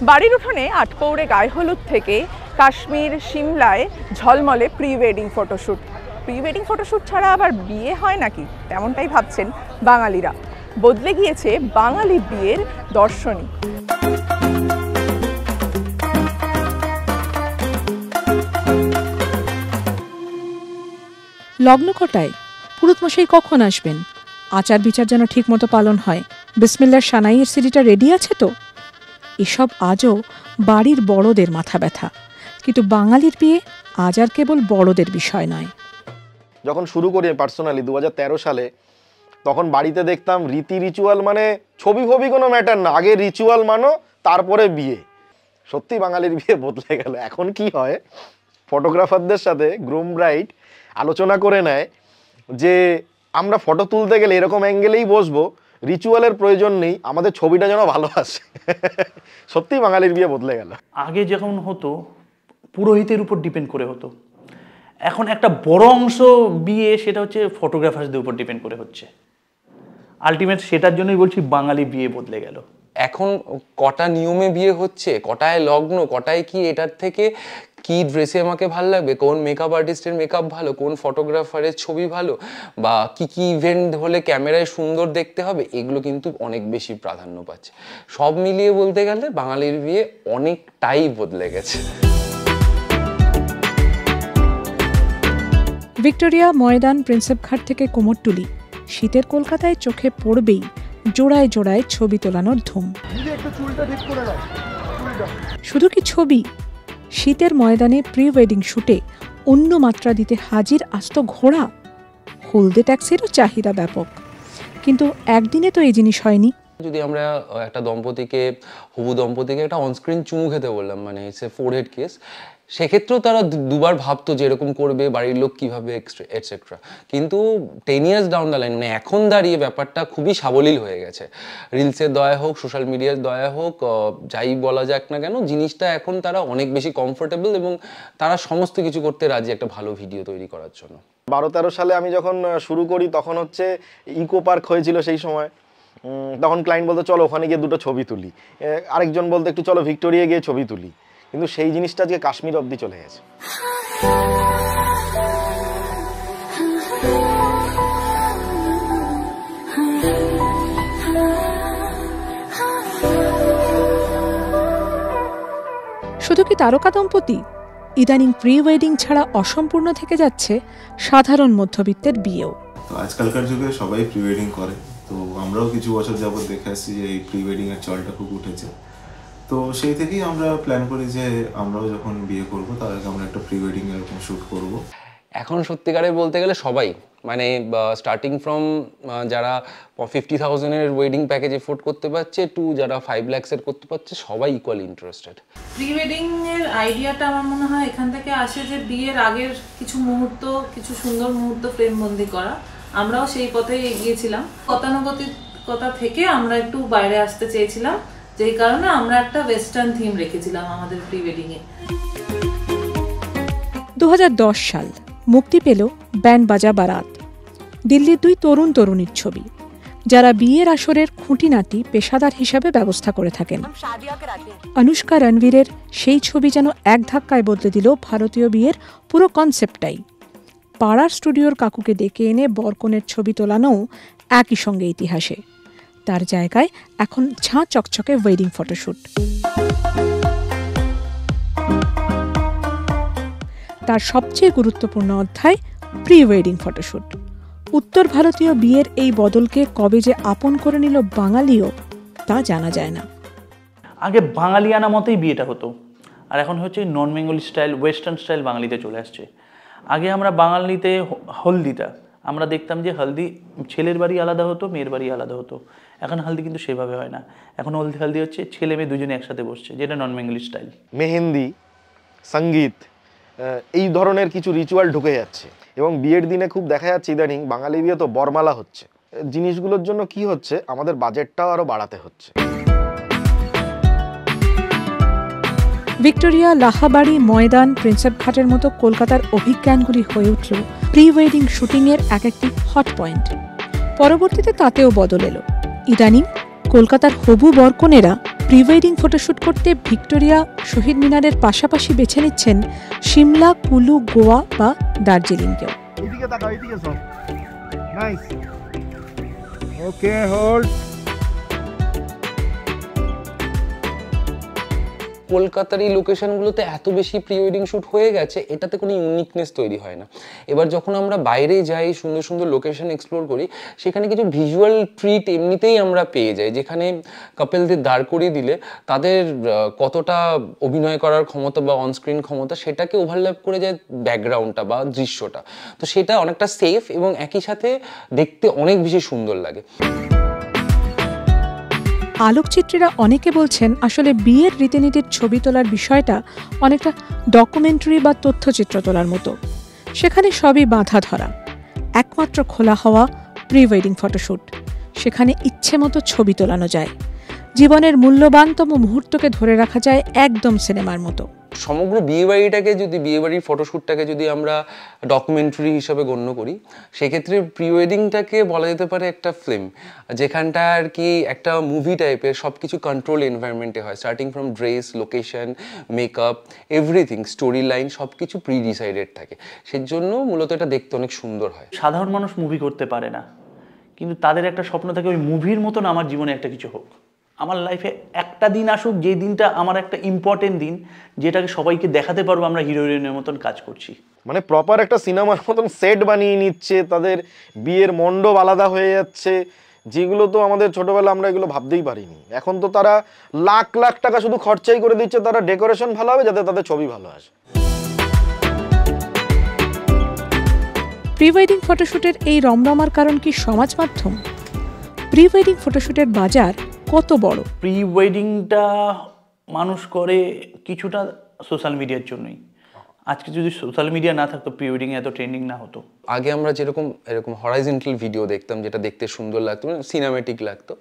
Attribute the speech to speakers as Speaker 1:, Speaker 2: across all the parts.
Speaker 1: বাড়ির উঠোনে আটপৌরে গায়ে হলুদ থেকে কাশ্মীর সিমলায় ঝলমলে pre wedding photoshoot. Pre wedding photoshoot ছাড়া আবার বিয়ে হয় নাকি, তেমনটাই ভাবছেন বাঙালিরা। বদলে গিয়েছে বাঙালি বিয়ের দর্শনই।
Speaker 2: লগ্ন কটায়? পুরুতমশাই কখন আসবেন? আচার বিচার যেন ঠিক মতো পালন হয়। বিসমিল্লার সানাইয়ের সিডিটা রেডি আছে তো? এসব আজও বাড়ির বড়দের মাথা ব্যথা, কিন্তু বাঙালির বিয়ে আজ আর কেবল বড়দের বিষয় নয়।
Speaker 3: যখন শুরু করি পার্সোনালি 2013 সালে, তখন বাড়িতে দেখতাম রীতি রিচুয়াল মানে ছবি ফবি কোনো ম্যাটার না, আগে রিচুয়াল মানো তারপরে বিয়ে। সত্যি বাঙালির বিয়ে বদলে গেল। এখন কি হয়, ফটোগ্রাফারদের সাথে গ্রুম ব্রাইড আলোচনা করে নেয় যে আমরা ফটো তুলতে গেলে এরকম অ্যাঙ্গেলেই বসবো, রিচুয়ালের প্রয়োজন নেই, আমাদের ছবিটা যেন ভালো আসে। সত্যি বাঙালির বিয়ে বদলে গেল।
Speaker 4: আগে যখন হতো পুরোহিতের উপর ডিপেন্ড করে হতো, এখন একটা বড় অংশ বিয়ে সেটা হচ্ছে ফটোগ্রাফারদের উপর ডিপেন্ড করে হচ্ছে। আলটিমেট সেটার জন্যই বলছি বাঙালি বিয়ে বদলে গেল।
Speaker 5: এখন কটা নিয়মে বিয়ে হচ্ছে, কটায় লগ্ন, কটায় কি, এটার থেকে কি ড্রেসে আমাকে ভালো লাগবে, কোন মেকআপ আর্টিস্টের মেকআপ ভালো, কোন ফটোগ্রাফারের ছবি ভালো, বা কি কি ইভেন্ট হলে ক্যামেরায় সুন্দর দেখতে হবে, এগুলো কিন্তু অনেক বেশি প্রাধান্য পাচ্ছে। সব মিলিয়ে বলতে গেলে বাঙালির বিয়ে অনেকটাই বদলে গেছে।
Speaker 2: ভিক্টোরিয়া, ময়দান, প্রিন্সেপ ঘাট থেকে কুমোরটুলি, শীতের কলকাতায় চোখে পড়বেই জোড়ায় জোড়ায় ছবি তোলানোর ধুম। শুধু কি ছবি, শীতের ময়দানে প্রি ওয়েডিং শুটে অন্য মাত্রা দিতে হাজির আস্ত ঘোড়া। হলদে ট্যাক্সিরও চাহিদা ব্যাপক, কিন্তু একদিনে তো এই জিনিস হয়নি।
Speaker 5: যদি আমরা একটা দম্পতিকে, হবু দম্পতিকে একটা অনস্ক্রিন চুমু খেতে বললাম, মানে ইটস এ ফোরহেড কেস, সেক্ষেত্রেও তারা দুবার ভাবতো যে এরকম করবে, বাড়ির লোক কীভাবে এটসেট্রা। কিন্তু 10 years ডাউন দ্য লাইন, মানে এখন দাঁড়িয়ে ব্যাপারটা খুবই সাবলীল হয়ে গেছে। রিলসের দয়া হোক, সোশ্যাল মিডিয়ার দয়া হোক, যাই বলা যাক না কেন, জিনিসটা এখন তারা অনেক বেশি কমফোর্টেবল এবং তারা সমস্ত কিছু করতে রাজি একটা ভালো ভিডিও তৈরি করার জন্য।
Speaker 3: 12-13 সালে আমি যখন শুরু করি তখন হচ্ছে ইকো পার্ক হয়েছিল সেই সময়। তখন ক্লায়েন্ট বলতো চলো ওখানে গিয়ে দুটো ছবি তুলি, আরেকজন বলতো একটু চলো ভিক্টোরিয়া গিয়ে ছবি তুলি। কিন্তু সেই জিনিসটা আজকে কাশ্মীর অবধি চলে গেছে।
Speaker 2: শুধু কি তারকা দম্পতি? ইদানিং প্রি ওয়েডিং ছাড়া অসম্পূর্ণ থেকে যাচ্ছে সাধারণ মধ্যবিত্তের বিয়েও।
Speaker 6: আজকালকার যুগে সবাই প্রি ওয়েডিং করে, তো আমরাও কিছু বছর যাবত দেখে আসছি যে এই প্রি ওয়েডিং এর চলটা খুব উঠেছে। তো সেই থেকেই আমরা প্ল্যান করি যে আমরাও যখন বিয়ে করব তার আগে আমরা একটা প্রি ওয়েডিং এরকম শ্যুট করব।
Speaker 5: এখন সত্যিকারে বলতে গেলে সবাই, মানে স্টার্টিং ফ্রম যারা 50,000-এর ওয়েডিং প্যাকেজ এফোর্ড করতে পারছে টু যারা 5 lakhs-এর করতে পারছে, সবাই ইকুয়ালি ইন্টারেস্টেড।
Speaker 7: প্রি ওয়েডিং এর আইডিয়াটা আমার মনে হয় এখান থেকে আসে যে বিয়ের আগের কিছু মুহূর্ত, কিছু সুন্দর মুহূর্ত ফ্রেমবন্দি করা। আমরাও সেই পথেই এগিয়েছিলাম। গতানুগতিকতা থেকে আমরা একটু বাইরে আসতে চেয়েছিলাম, যেই কারণে আমরা একটা ওয়েস্টার্ন থিম রেখেছিলাম আমাদের প্রি ওয়েডিং এ।
Speaker 2: 2010 সাল মুক্তি পেল ব্যান্ড বাজা বারাত, দিল্লির 2 তরুণ তরুণীর ছবি, যারা বিয়ের আসরের খুঁটিনাটি পেশাদার হিসাবে ব্যবস্থা করে থাকেন। অনুষ্কা রণবীরের সেই ছবি যেন এক ধাক্কায় বদলে দিল ভারতীয় বিয়ের পুরো কনসেপ্টটাই। পাড়ার স্টুডিওর কাকুকে ডেকে এনে বরকনের ছবি তোলানোও একই সঙ্গে ইতিহাসে। তার জায়গায় এখন ঝাঁ চকচকে ওয়েডিং ফটোশ্যুট। তার সবচেয়ে গুরুত্বপূর্ণ অধ্যায় প্রি ওয়েডিং ফটোশ্যুট। উত্তর ভারতীয় বিয়ের এই বদলকে কবে যে আপন করে নিল বাঙালিও, তা জানা যায় না।
Speaker 4: আগে বাঙালিয়ানা মতেই বিয়েটা হতো, আর এখন হচ্ছে নন বেঙ্গলি স্টাইল, ওয়েস্টার্ন স্টাইল বাঙালিতে চলে আসছে। আগে আমরা বাঙালিতে হলদিটা আমরা দেখতাম যে হলদি ছেলের বাড়ি আলাদা হতো, মেয়ের বাড়ি আলাদা হতো। এখন হলদি কিন্তু সেভাবে হয় না, এখন হলদি হচ্ছে ছেলে মেয়ে দুজনে একসাথে বসছে, যেটা নন বেঙ্গলি স্টাইল।
Speaker 3: মেহেন্দি, সঙ্গীত, এই ধরনের কিছু রিচুয়াল ঢুকে যাচ্ছে এবং বিয়ের দিনে খুব দেখা যাচ্ছে ইদানিং বাঙালি বিয়ে তো বরমালা হচ্ছে। জিনিসগুলোর জন্য কি হচ্ছে, আমাদের বাজেটটাও আরো বাড়াতে হচ্ছে।
Speaker 2: ভিক্টোরিয়া, লাহাবাড়ি, ময়দান, প্রিন্সেপ ঘাটের মতো কলকাতার অভিজ্ঞানগুলি হয়ে উঠল প্রি ওয়েডিং শুটিংয়ের এক একটি হট পয়েন্ট। পরবর্তীতে তাতেও বদল এলো। ইদানিং কলকাতার হবু বরকনেরা প্রি ওয়েডিং ফটোশ্যুট করতে ভিক্টোরিয়া, শহীদ মিনারের পাশাপাশি বেছে নিচ্ছেন সিমলা, কুলু, গোয়া বা দার্জিলিংকেও।
Speaker 8: এদিকে তাকাও, এদিকে সব নাইস। ওকে, হোল্ড।
Speaker 5: কলকাতার এই লোকেশনগুলোতে এত বেশি প্রি ওয়েডিং শ্যুট হয়ে গেছে, এটাতে কোনো ইউনিকনেস তৈরি হয় না। এবার যখন আমরা বাইরে যাই, সুন্দর সুন্দর লোকেশন এক্সপ্লোর করি, সেখানে কিছু ভিজুয়াল ট্রিট এমনিতেই আমরা পেয়ে যাই, যেখানে কাপেলদের দাঁড় করিয়ে দিলে তাদের কতটা অভিনয় করার ক্ষমতা বা অনস্ক্রিন ক্ষমতা সেটাকে ওভারল্যাপ করে যায় ব্যাকগ্রাউন্ডটা বা দৃশ্যটা। তো সেটা অনেকটা সেফ এবং একই সাথে দেখতে অনেক বেশি সুন্দর লাগে।
Speaker 2: আলোকচিত্রীরা অনেকে বলছেন আসলে বিয়ের রীতিনীতির ছবি তোলার বিষয়টা অনেকটা ডকুমেন্টারি বা তথ্যচিত্র তোলার মতো। সেখানে সবই বাঁধা ধরা, একমাত্র খোলা হওয়া প্রি ওয়েডিং ফটোশ্যুট। সেখানে ইচ্ছে মতো ছবি তোলানো যায়, জীবনের মূল্যবানতম মুহূর্তকে ধরে রাখা যায় একদম সিনেমার মতো।
Speaker 5: সমগ্র বিয়েবাড়িটাকে যদি, বিয়েবাড়ির ফটোশ্যুটটাকে যদি আমরা ডকুমেন্টারি হিসাবে গণ্য করি, সেক্ষেত্রে প্রি ওয়েডিংটাকে বলা যেতে পারে একটা ফিল্ম, যেখানটা আর কি একটা মুভি টাইপের সব কিছু কন্ট্রোল এনভায়রনমেন্টে হয়, starting from dress, location, makeup, everything, story line সব কিছু প্রি ডিসাইডেড থাকে। সেজন্য মূলত এটা দেখতে অনেক সুন্দর হয়।
Speaker 4: সাধারণ মানুষ মুভি করতে পারে না, কিন্তু তাদের একটা স্বপ্ন থাকে ওই মুভির মতন আমার জীবনে একটা কিছু হোক, আমার লাইফে একটা দিন আসুক যে দিনটা আমার একটা ইম্পর্টেন্ট দিন, যেটাকে সবাইকে দেখাতে পারবো আমরা হিরো হিরোইনের মতন কাজ করছি।
Speaker 3: মানে প্রপার একটা সিনেমার মতন সেট বানিয়ে নিচ্ছে, তাদের বিয়ের মণ্ডপ আলাদা হয়ে যাচ্ছে, যেগুলো তো আমাদের ছোটবেলা আমরা এগুলো ভাবতেই পারিনি। এখন তো তারা লাখ লাখ টাকা শুধু খরচাই করে দিচ্ছে, তারা ডেকোরেশন ভালো হবে যাতে তাদের ছবি ভালো আসে।
Speaker 2: প্রি ওয়েডিং ফটোশ্যুটের এই রমরমার কারণ কি সমাজ মাধ্যম? প্রি ওয়েডিং ফটোশ্যুটের বাজার কত বড়?
Speaker 4: প্রি ওয়েডিংটা মানুষ করে কিছুটা সোশ্যাল মিডিয়ার জন্যই। আজকে যদি সোশ্যাল মিডিয়া না থাকতো, প্রি ওয়েডিং এত ট্রেন্ডিং না হতো।
Speaker 5: আগে আমরা যেরকম এরকম হরাইজন্টাল ভিডিও দেখতাম, যেটা দেখতে সুন্দর লাগতো, মানে সিনেম্যাটিক লাগতো,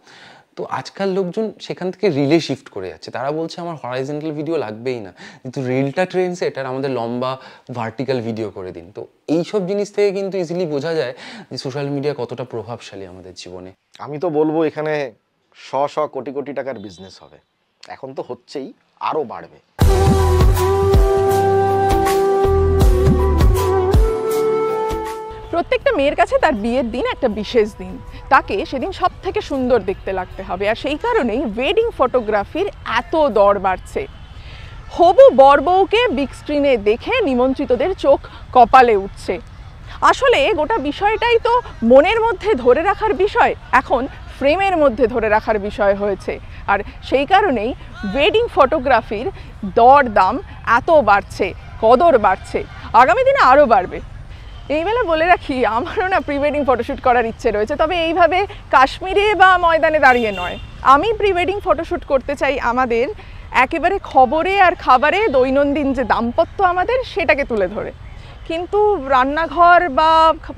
Speaker 5: তো আজকাল লোকজন সেখান থেকে রিলে শিফট করে যাচ্ছে। তারা বলছে আমার হরাইজন্টাল ভিডিও লাগবেই না, কিন্তু রিলটা ট্রেন্ডসে, এটার আমাদের লম্বা ভার্টিক্যাল ভিডিও করে দিন। তো এইসব জিনিস থেকে কিন্তু ইজিলি বোঝা যায় যে সোশ্যাল মিডিয়া কতটা প্রভাবশালী আমাদের জীবনে।
Speaker 3: আমি তো বলবো এখানে কোটি কোটি টাকার বিজনেস হবে, এখন তো হচ্ছেই, আরো বাড়বে।
Speaker 1: প্রত্যেকটা মেয়ের কাছে তার বিয়ের দিন একটা বিশেষ দিন, তাকে সেদিন সব থেকে সুন্দর দেখতে লাগতে হবে, আর সেই কারণেই ওয়েডিং ফটোগ্রাফির এত দর বাড়ছে। হবু বর বউকে বিগ স্ক্রিনে দেখে নিমন্ত্রিতদের চোখ কপালে উঠছে। আসলে গোটা বিষয়টাই তো মনের মধ্যে ধরে রাখার বিষয়, এখন ফ্রেমের মধ্যে ধরে রাখার বিষয় হয়েছে। আর সেই কারণেই ওয়েডিং ফটোগ্রাফির দর দাম এত বাড়ছে, কদর বাড়ছে, আগামী দিনে আরও বাড়বে। এইবেলা বলে রাখি, আমারও না প্রি ওয়েডিং ফটোশ্যুট করার ইচ্ছে রয়েছে, তবে এইভাবে কাশ্মীরে বা ময়দানে দাঁড়িয়ে নয়। আমি প্রি ওয়েডিং ফটোশ্যুট করতে চাই আমাদের একেবারে খবরে আর খাবারে দৈনন্দিন যে দাম্পত্য আমাদের, সেটাকে তুলে ধরে। কিন্তু রান্নাঘর বা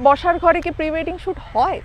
Speaker 1: বসার ঘরে কি প্রি ওয়েডিং শ্যুট হয়?